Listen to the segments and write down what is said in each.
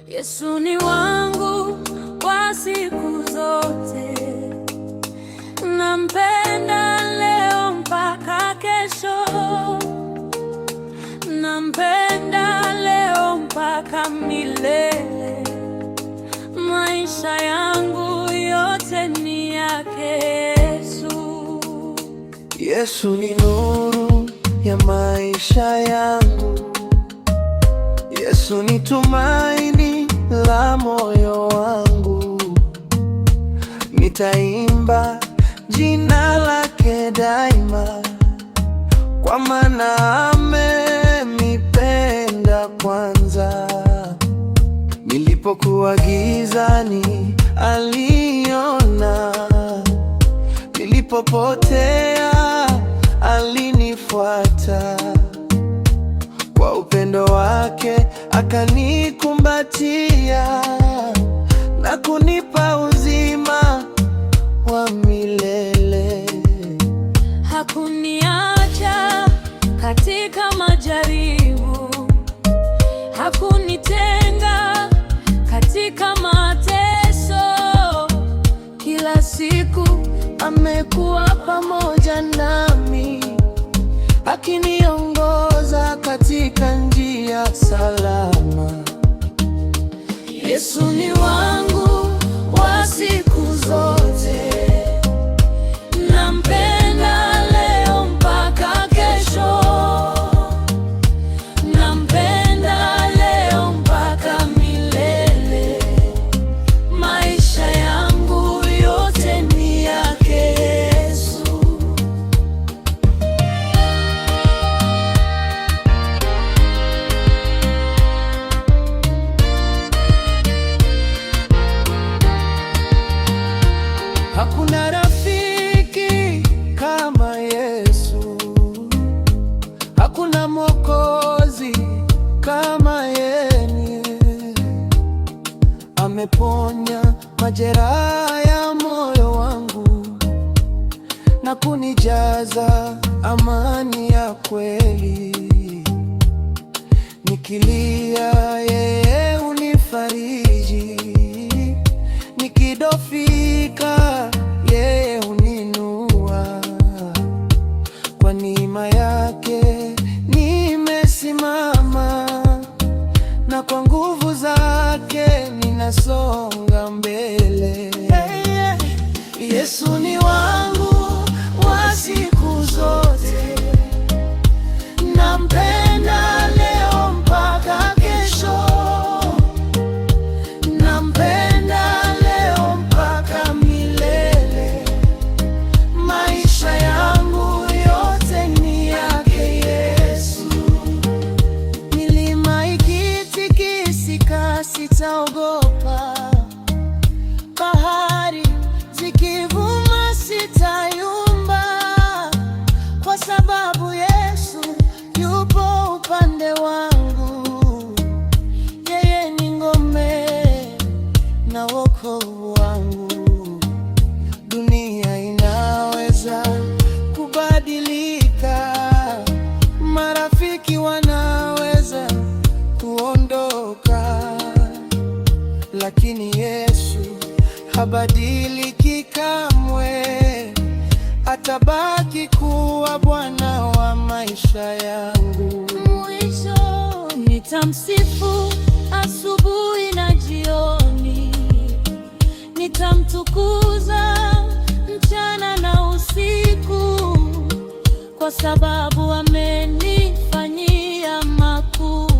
Yesu ni wangu wa siku zote, nampenda leo mpaka kesho, nampenda leo mpaka milele. Maisha yangu yote ni yake Yesu. Yesu ni nuru ya maisha yangu, Yesu ni tumaini la moyo wangu. Nitaimba jina lake daima, kwa maana amenipenda kwanza. Nilipokuwa gizani aliona, nilipopotea alinifuata. Kwa upendo wake akanikumbatia na kunipa uzima wa milele. Hakuniacha katika majaribu, hakunitenga katika mateso. Kila siku amekuwa pamoja nami, akiniongoza katika njia salama. Yesu ni wangu wa siku zote, nampenda leo mpaka kesho, nampenda leo mpaka milele. Maisha yangu yote ni yake Yesu. Hakuna rafiki kama Yesu, hakuna mwokozi kama yeye. Ameponya majeraha ya moyo wangu na kunijaza amani ya kweli. Nikilia yeye unifariji, nikidofika yeye huninua. Kwa neema yake nimesimama, na kwa nguvu zake ninasonga mbele. Yesu ni wangu wa siku zote, nampenda leo mpaka kesho, nampenda leo mpaka milele. Maisha yangu yote ni yake Yesu. Milima ikitikisika sitaogopa, bahari zikivuma sitayumba, kwa sababu Yesu yupo upande wangu. Yeye ni ngome na wokovu wangu. Dunia inaweza kubadilika, marafiki wanaweza kuondoka, lakini Yesu habadiliki kamwe. Atabaki kuwa Bwana wa maisha yangu. Mwisho nitamsifu asubuhi na jioni, nitamtukuza mchana na usiku, kwa sababu amenifanyia makuu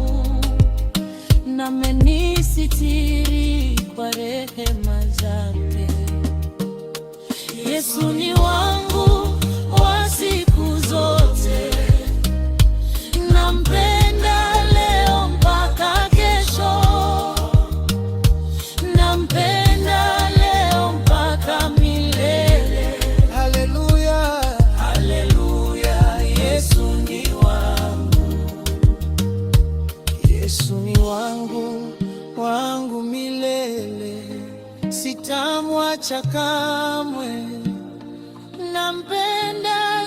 na amenisitiri kwa rehema zake. Yesu ni wangu wa siku zote, nampenda leo mpaka kesho, nampenda leo mpaka milele. Haleluya, haleluya. Yesu ni wangu, Yesu ni wangu, wangu milele. Sitamwacha sitomuacha kamwe, nampenda